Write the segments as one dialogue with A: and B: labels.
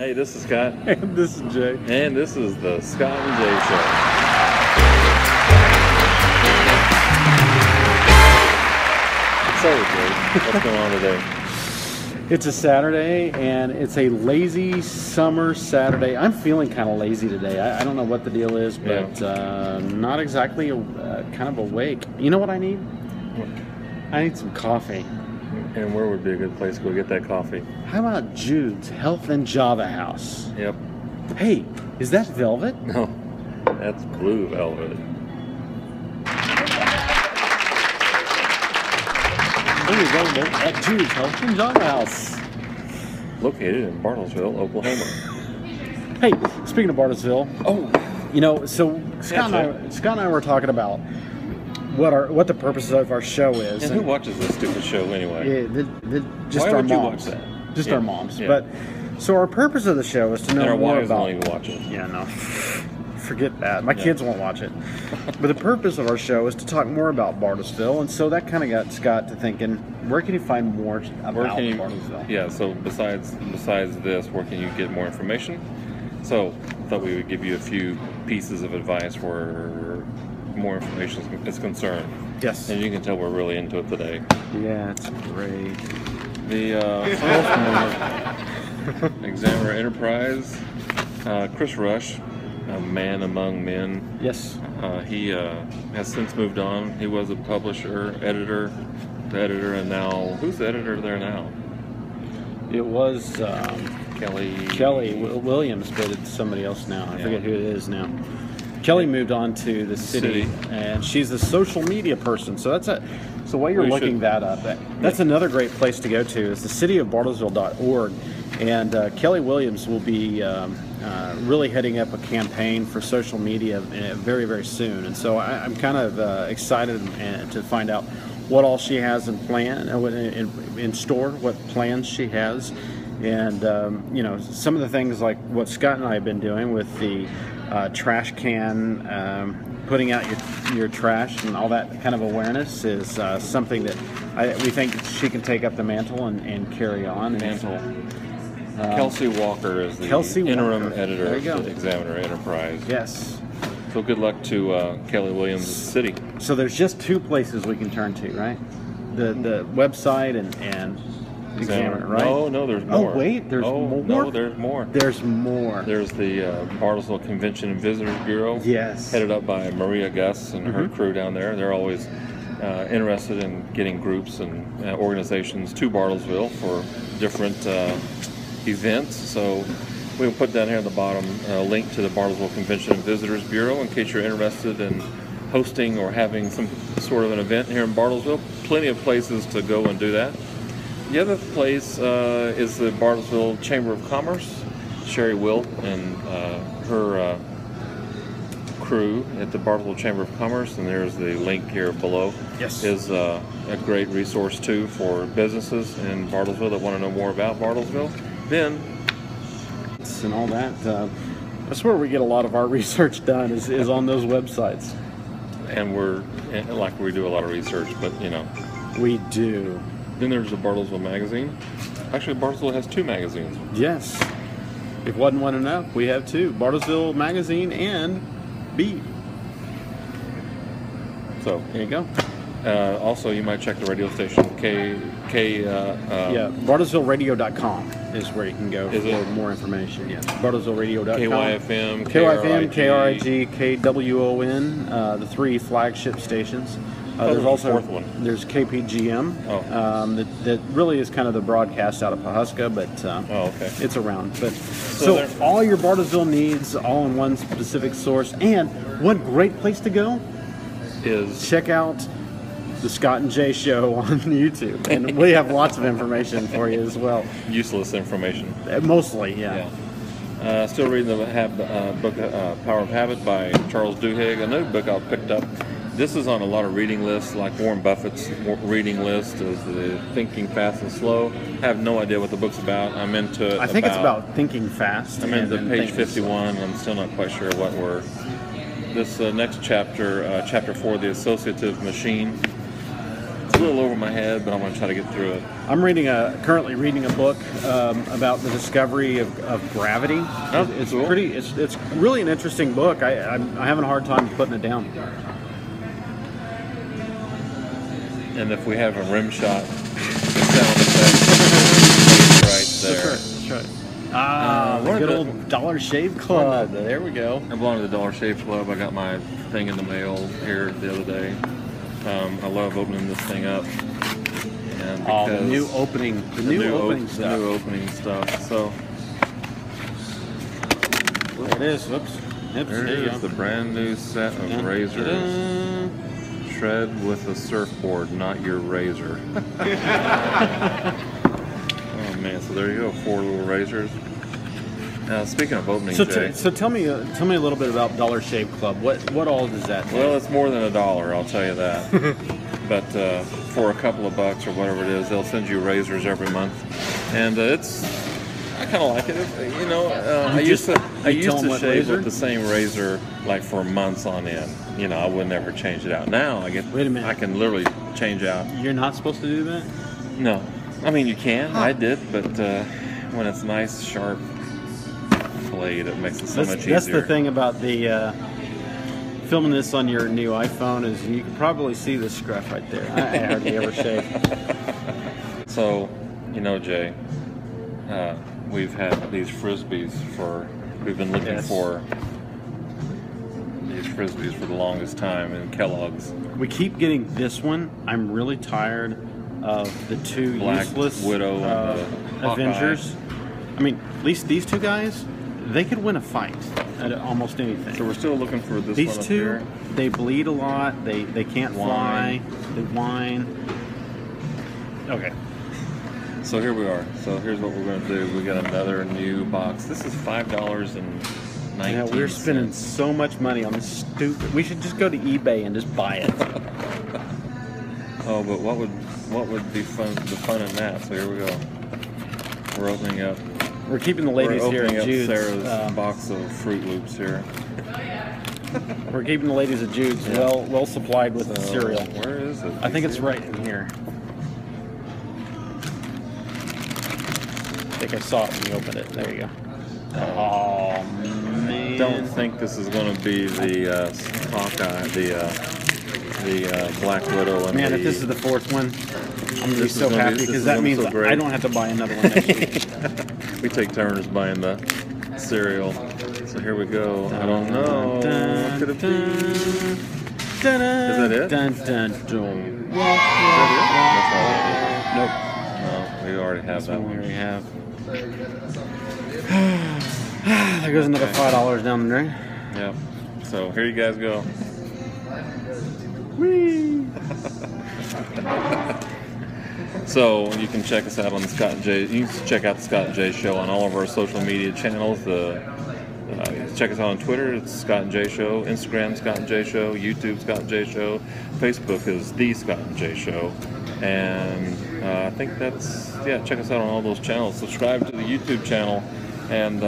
A: Hey, this is Scott.
B: And this is Jay.
A: And this is the Scott and Jay Show. So, Jay, what's going on today?
B: It's a Saturday, and it's a lazy summer Saturday. I'm feeling kind of lazy today. I don't know what the deal is, but not exactly kind of awake. You know what I need? I need some coffee.
A: And where would be a good place to go get that coffee?
B: How about Jude's Health and Java House?
A: Yep.
B: Hey, is that velvet?
A: No, that's blue velvet.
B: There you go, at Jude's Health and Java House.
A: Located in Bartlesville, Oklahoma.
B: Hey, speaking of Bartlesville, you know, so Scott and I were talking about what the purpose of our show is.
A: And who watches this stupid show anyway?
B: Yeah, just
A: Why
B: our
A: would you
B: moms.
A: watch that?
B: Just
A: Yeah.
B: our moms.
A: Yeah.
B: But so our purpose of the show is to know
A: And our
B: more
A: wives
B: about.
A: won't even watch it.
B: Yeah, no. Forget that. My kids won't watch it. But the purpose of our show is to talk more about Bartlesville, and so that kind of got Scott to thinking, where can you find more about Bartlesville?
A: Yeah, so besides this, where can you get more information? So I thought we would give you a few pieces of advice where more information is concerned.
B: Yes.
A: And you can tell we're really into it today.
B: Yeah, it's great.
A: The Examiner Enterprise, Chris Rush, a man among men.
B: Yes.
A: He has since moved on. He was a publisher, the editor, and now, who's the editor there now?
B: It was Kelly Williams, but it's somebody else now. I forget who it is now. Kelly moved on to the city, and she's a social media person. So that's it. So while you're looking that up, that's another great place to go to is the cityofbartlesville.org. And Kelly Williams will be really heading up a campaign for social media very, very soon. And so I'm kind of excited to find out what all she has in store, what plans she has. And, you know, some of the things like what Scott and I have been doing with the trash can, putting out your trash and all that kind of awareness is something that we think she can take up the mantle and carry on.
A: Kelsey Walker is the interim editor of the Examiner Enterprise.
B: Yes.
A: So good luck to Kelly Williams' city.
B: So there's just two places we can turn to, right? The website and Examiner, right?
A: No, there's more.
B: Oh, wait, there's more?
A: No, there's more.
B: There's more.
A: There's the Bartlesville Convention and Visitors Bureau.
B: Yes.
A: Headed up by Maria Gus and her crew down there. They're always interested in getting groups and organizations to Bartlesville for different events. So we'll put down here at the bottom a link to the Bartlesville Convention and Visitors Bureau in case you're interested in hosting or having some sort of an event here in Bartlesville. Plenty of places to go and do that. The other place is the Bartlesville Chamber of Commerce. Sherry Wilt and her crew at the Bartlesville Chamber of Commerce, and there's the link here below, is a great resource too for businesses in Bartlesville that want to know more about Bartlesville. Then,
B: and all that. That's where we get a lot of our research done is on those websites.
A: And we do a lot of research, but you know.
B: We do.
A: Then there's the Bartlesville magazine. Actually, Bartlesville has two magazines.
B: Yes. If wasn't one enough, we have two. Bartlesville magazine and Beat.
A: So
B: there you go.
A: Also, you might check the radio station
B: BartlesvilleRadio.com is where you can go for more information. Yes, BartlesvilleRadio.com.
A: KYFM,
B: KRIG, KWON, the three flagship stations. There's also
A: the fourth one.
B: There's KPGM. That really is kind of the broadcast out of Pawhuska, but it's around. But so all your Bartlesville needs, all in one specific source. And one great place to go
A: is
B: check out the Scott and Jay Show on YouTube, and we have lots of information for you as well.
A: Useless information.
B: Mostly, yeah.
A: Still reading the book Power of Habit by Charles Duhigg. Another book I picked up. This is on a lot of reading lists, like Warren Buffett's reading list is the Thinking Fast and Slow. I have no idea what the book's about. I'm into it.
B: I think it's about thinking fast.
A: I'm into page 51. I'm still not quite sure what we're. This next chapter, chapter 4, The Associative Machine. It's a little over my head, but I'm going to try to get through it.
B: I'm currently reading a book about the discovery of gravity.
A: Oh,
B: It's
A: cool.
B: it's really an interesting book. I'm having a hard time putting it down.
A: And if we have a rim shot, the sound effect right there.
B: That's right. Ah,
A: one
B: the
A: of
B: good
A: the-
B: old Dollar Shave Club. There we go.
A: I belong to the Dollar Shave Club. I got my thing in the mail here the other day. I love opening this thing up. And
B: Oh, the
A: because
B: new opening, the new opening stuff.
A: So
B: There it is. Whoops. Oops,
A: there
B: you
A: it
B: go.
A: is, the brand new set of
B: Dun,
A: razors.
B: dun.
A: Shred with a surfboard, not your razor. Oh man, so there you go, 4 little razors. Now speaking of opening,
B: So,
A: Jay,
B: so tell me a little bit about Dollar Shave Club. What all does that do?
A: well, it's more than $1, I'll tell you that. But for a couple of bucks or whatever it is, they'll send you razors every month, and I kind of like it. You know, I used to
B: tell 'em what
A: shave
B: razor?
A: with the same razor like for months on end. You know, I would never change it out. Now
B: Wait a minute.
A: I can literally change out.
B: You're not supposed to do that?
A: No, I mean you can. I did, but when it's nice, sharp blade, it makes it so much easier.
B: That's the thing about the filming this on your new iPhone is you can probably see the scruff right there. I hardly ever shave.
A: So, you know, Jay, we've had these Frisbees we've been looking
B: Yes.
A: for these Frisbees for the longest time in Kellogg's.
B: We keep getting this one. I'm really tired of the two
A: Black
B: useless
A: Widow and the Hawkeye.
B: Avengers. I mean, at least these two guys, they could win a fight at almost anything.
A: So we're still looking for this
B: These
A: one up
B: two,
A: here.
B: they bleed a lot. They can't
A: Whine.
B: fly. They whine. Okay.
A: So here we are. So here's what we're going to do. We got another new box. This is $5.19.
B: Yeah, we're spending so much money on this stupid. We should just go to eBay and just buy it.
A: Oh, but what would be fun? The fun in that. So here we go. We're opening up.
B: We're keeping the ladies
A: We're
B: here
A: opening
B: at
A: up
B: Jude's.
A: Sarah's box of Fruit Loops here.
B: We're keeping the ladies at Jude's
A: Yeah.
B: well supplied with
A: So,
B: cereal.
A: Where is it?
B: I think it's right in here. I think I saw it when you opened it. There you go. Oh man!
A: Don't think this is going to be the Hawkeye, the Black Widow, and
B: Man,
A: the,
B: if this is the fourth one, I'm gonna be
A: This is
B: so
A: gonna be-
B: happy
A: this
B: because
A: is
B: that
A: gonna be
B: means
A: so great.
B: I don't have to buy another one next week.
A: we take turns buying the cereal. So here we go. I don't know. What could it be? Is that it?
B: Dun, dun, dun.
A: That's
B: Nope.
A: not it. No, we already have
B: That's
A: that
B: one we
A: one.
B: already have. There goes another $5 down the drain.
A: Yep. So here you guys go.
B: Whee!
A: So you can check us out on the Scott and Jay. You can check out the Scott and Jay Show on all of our social media channels. Check us out on Twitter. It's Scott and Jay Show. Instagram Scott and Jay Show. YouTube Scott and Jay Show. Facebook is the Scott and Jay Show. And I think that's Check us out on all those channels. Subscribe to the YouTube channel and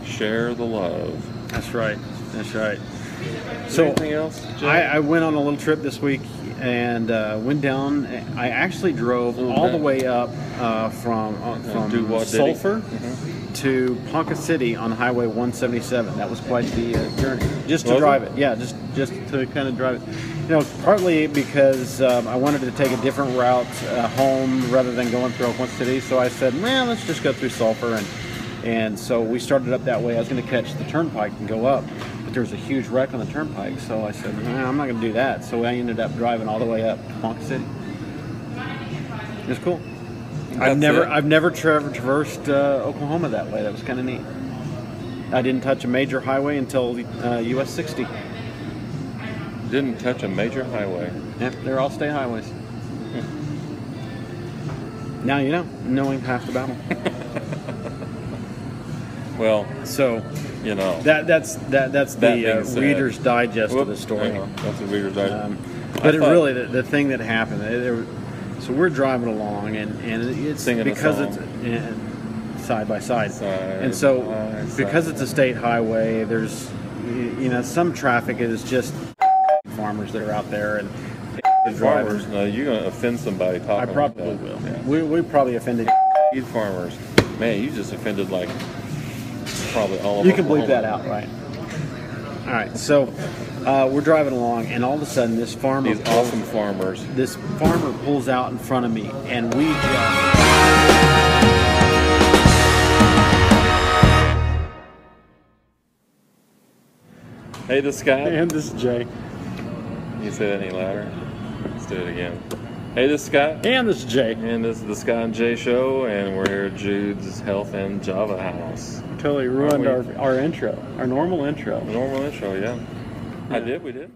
A: share the love.
B: That's right. That's right.
A: Is
B: So
A: there anything else, Jay?
B: I went on a little trip this week and went down. I actually drove
A: Ooh,
B: all the
A: that-
B: way up from
A: do what, did he?
B: Sulphur to Ponca City on Highway 177. That was quite the journey, just to
A: Was
B: drive
A: it?
B: it. Yeah, just to kind of drive it. You know, partly because I wanted to take a different route home rather than going through Oklahoma City. So I said, well, let's just go through Sulphur, and so we started up that way. I was going to catch the turnpike and go up, but there was a huge wreck on the turnpike. So I said, I'm not going to do that. So I ended up driving all the way up to Ponca City. It was cool. I've never traversed Oklahoma that way. That was kind of neat. I didn't touch a major highway until US 60.
A: Didn't touch a major highway.
B: Yep, they're all state highways. Now you know, knowing half the battle.
A: Well,
B: So
A: you know.
B: that's
A: That
B: the
A: being said-
B: Reader's Digest of
A: Whoop,
B: the story.
A: yeah, that's a Reader's Digest.
B: But
A: I thought-
B: really, the thing that happened, so we're driving along, and it's
A: Singing a
B: because
A: song.
B: it's side by side,
A: Side
B: and so
A: by
B: because
A: side.
B: it's a state highway, there's some traffic is just farmers that are out there, and
A: farmers. No, you're going to offend somebody talking.
B: I probably
A: like that.
B: will.
A: Yeah.
B: We probably offended.
A: Feed farmers. Man, you just offended like probably all of
B: You can
A: Oklahoma.
B: bleep that out, right? All right. So we're driving along, and all of a sudden, this farmer.
A: These awesome farmers.
B: This farmer pulls out in front of me, and we just.
A: Hey, this guy.
B: And this is Jay.
A: You say that any louder? Let's do it again. Hey, this is Scott.
B: And this is Jay.
A: And this is the Scott and Jay Show, and we're here at Jude's Health and Java House.
B: Totally ruined our intro, our normal intro.
A: Normal intro, yeah. We did.